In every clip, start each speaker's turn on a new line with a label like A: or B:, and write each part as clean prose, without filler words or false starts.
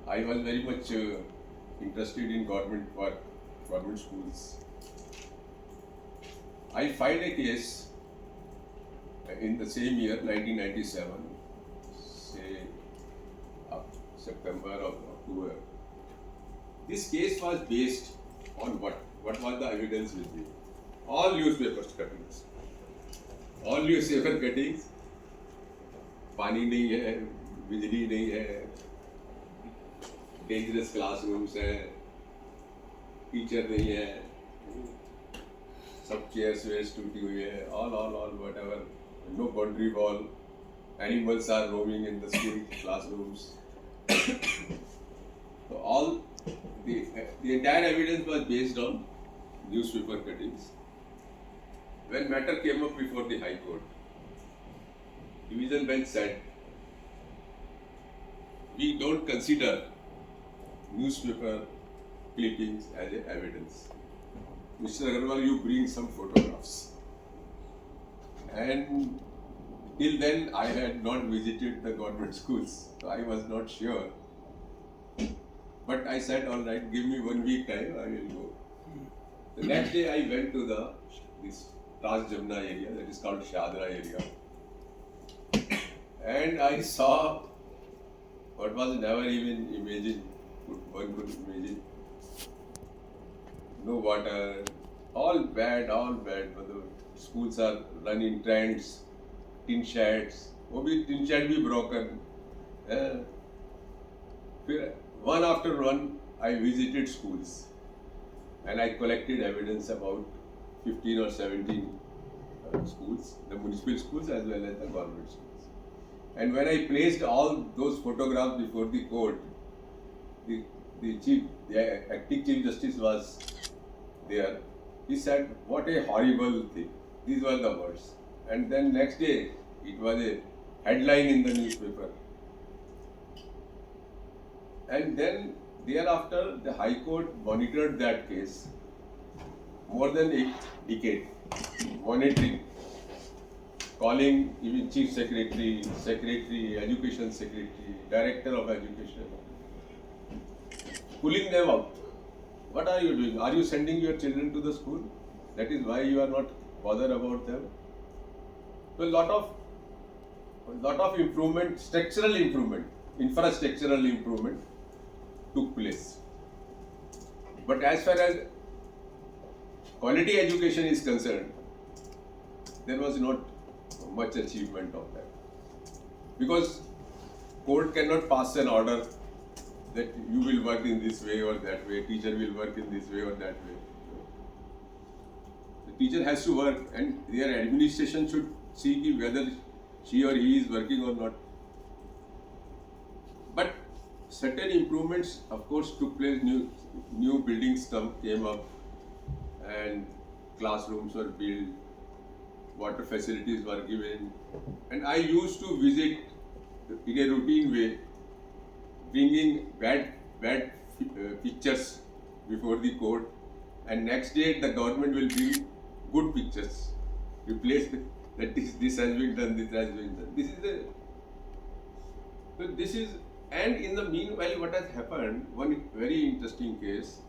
A: I was very much interested in government work, government schools. I filed a case in the same year, 1997, say September or October. This case was based on what? What was the evidence with me? All newspaper cuttings. All newspaper cuttings. पानी नहीं है, बिजली नहीं है, dangerous classrooms है, teacher नहीं है, सब चेयर्स वेयर्स टूटी हुई है, all whatever, no boundary wall, animals are roaming in the school classrooms. So all the entire evidence was based on newspaper cuttings. When matter came up before the High Court, division bench said, we don't consider newspaper clippings as a evidence. Mr. Agarwal, you bring some photographs. And till then, I had not visited the government schools, so I was not sure. But I said, all right, give me 1 week time, I will go. The next day, I went to this Trans Jamna area, that is called Shadra area. And I saw what was never even imagined, one could imagine. No water, all bad, all bad. But the schools are running trends, tin sheds, वो भी tin shed भी broken. फिर one after one, I visited schools and I collected evidence about 15 or 17 schools, the municipal schools as well as the government schools. And when I placed all those photographs before the court, the acting chief justice was there. He said, "What a horrible thing." These were the words. And then next day, it was a headline in the newspaper. And then thereafter, the High Court monitored that case more than a decade, monitoring, calling even Chief Secretary, Education Secretary, Director of Education, pulling them out. What are you doing? Are you sending your children to the school? That is why you are not bothered about them. So a lot of improvement, structural improvement, infrastructural improvement took place. But as far as quality education is concerned, there was not much achievement of that. Because court cannot pass an order that you will work in this way or that way, teacher will work in this way or that way. The teacher has to work and their administration should see whether she or he is working or not. But certain improvements, of course, took place. New buildings came up, and classrooms were built, water facilities were given, and I used to visit in a routine way, bringing bad pictures before the court, and next day the government will bring good pictures, replace that this has been done, this has been done. And in the meanwhile, what has happened? One very interesting case.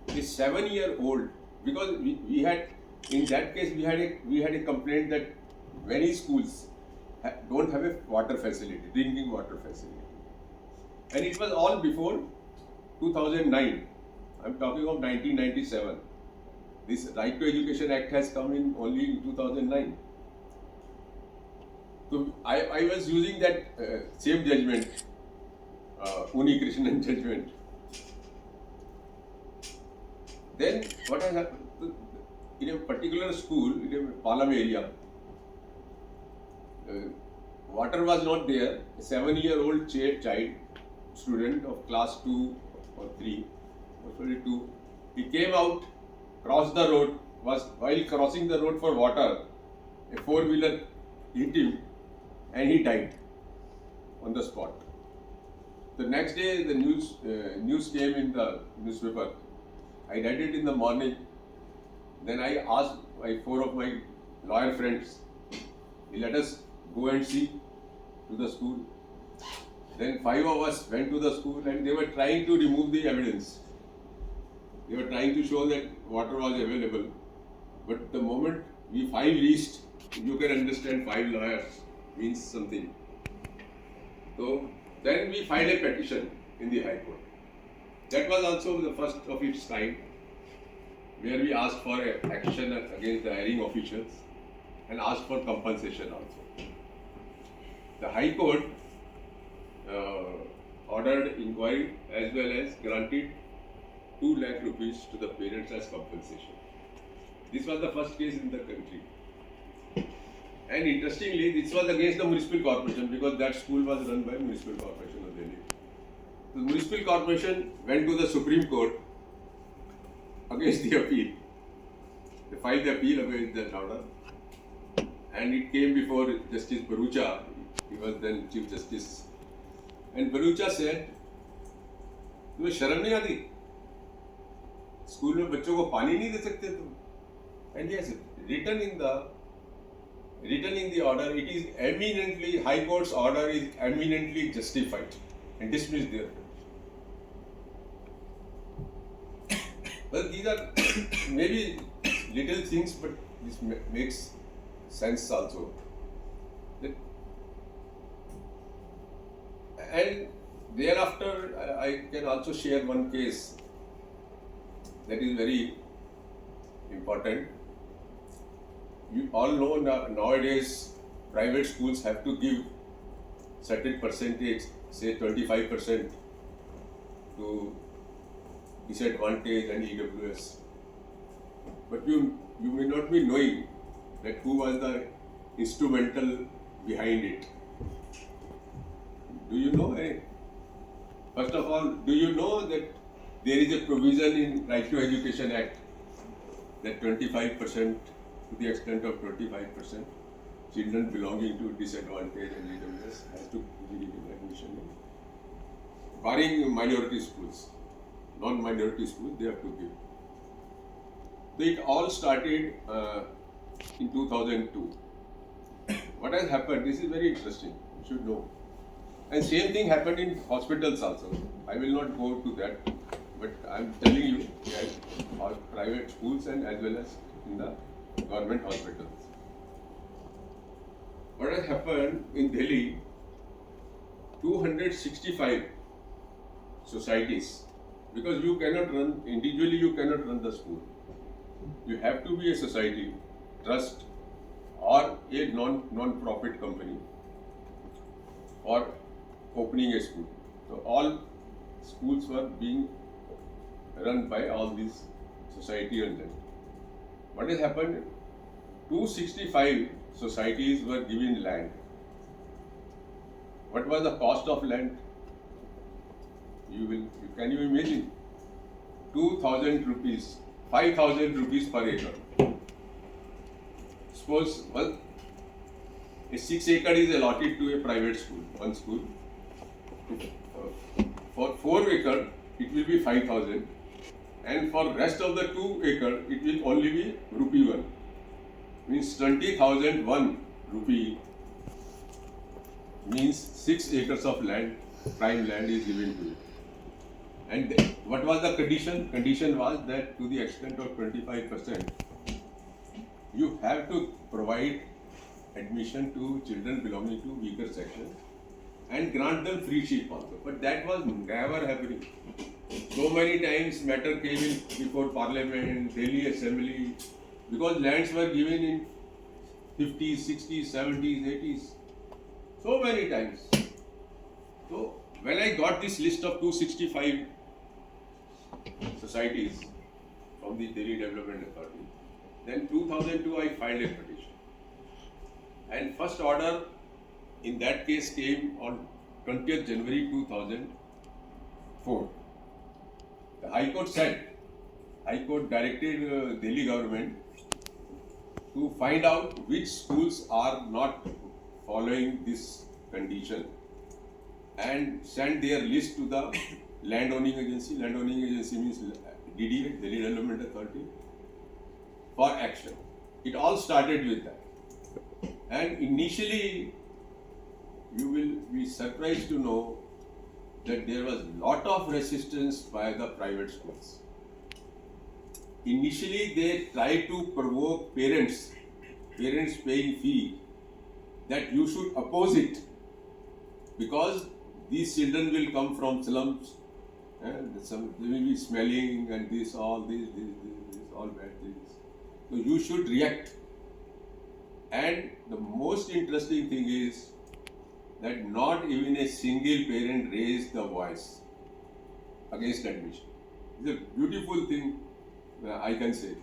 A: A 7-year-old, because we had in that case we had a complaint that many schools don't have a water facility, drinking water facility, and it was all before 2009. I'm talking of 1997. This Right to Education Act has come in only in 2009. So I was using that same judgment, Uni Krishnan judgment. Then what has happened? In a particular school, in a Palam area, water was not there. A 7-year-old child, student of class 2 or 3, or 2, he came out, crossed the road, while crossing the road for water, a 4-wheeler hit him and he died on the spot. The next day, the news came in the newspaper. I read it in the morning. Then I asked 4 of my lawyer friends, let us go and see to the school. Then 5 of us went to the school and they were trying to remove the evidence. They were trying to show that water was available. But the moment we 5 reached, you can understand 5 lawyers means something. So then we filed a petition in the High Court. That was also the first of its kind, where we asked for action against the hiring officials and asked for compensation also. The High Court ordered inquiry as well as granted 2 lakh rupees to the parents as compensation. This was the first case in the country. And interestingly, this was against the municipal corporation because that school was run by municipal corporation of Delhi. The municipal corporation went to the Supreme Court against the appeal. They filed the appeal against that order. And it came before Justice Bharucha. He was then Chief Justice. And Bharucha said, तुम्हें शर्म नहीं आती? School में बच्चों को पानी नहीं दे सकते तुम? And yes, written in the order, it is eminently, High Court's order is eminently justified and dismissed there. But these are maybe little things, but this makes sense also. And thereafter, I can also share one case that is very important. You all know nowadays private schools have to give certain percentage, say 25% to disadvantaged and EWS. But you may not be knowing that who was the instrumental behind it. Do you know? First of all, do you know that there is a provision in Right to Education Act that 25%, to the extent of 25%, children belonging to disadvantaged and EWS has to be given admission, barring minority schools. Non-minority schools, they have to give. So it all started in 2002. What has happened? This is very interesting. You should know. And same thing happened in hospitals also. I will not go to that, but I am telling you that private schools and as well as in the government hospitals. What has happened in Delhi? 265 societies. Because you cannot run, individually you cannot run the school. You have to be a society, trust, or a non-profit company for opening a school. So all schools were being run by all these society and them. What has happened? 265 societies were given land. What was the cost of land? Can you imagine? 2,000 rupees, 5,000 rupees per acre. Suppose a 6 acre is allotted to a private school, one school. For 4 acre, it will be 5,000, and for rest of the 2 acre, it will only be rupee 1. Means 20,001 rupee means 6 acres of land, prime land is given to you. And what was the condition? Condition was that to the extent of 25%, you have to provide admission to children belonging to weaker sections and grant them free sheep also. But that was never happening. So many times matter came in before Parliament, Delhi Assembly, because lands were given in 50s, 60s, 70s, 80s. So many times. So when I got this list of 265 societies from the Delhi Development Authority, then 2002 I filed a petition. And first order in that case came on 20th January 2004. The High Court directed Delhi government to find out which schools are not following this condition and send their list to the landowning agency. Landowning agency means DDA, Delhi Development Authority, for action. It all started with that. And initially, you will be surprised to know that there was lot of resistance by the private schools. Initially, they tried to provoke parents paying fee, that you should oppose it because these children will come from slums and they will be smelling and this all bad things. So you should react. And the most interesting thing is that not even a single parent raised the voice against admission. It's a beautiful thing, I can say.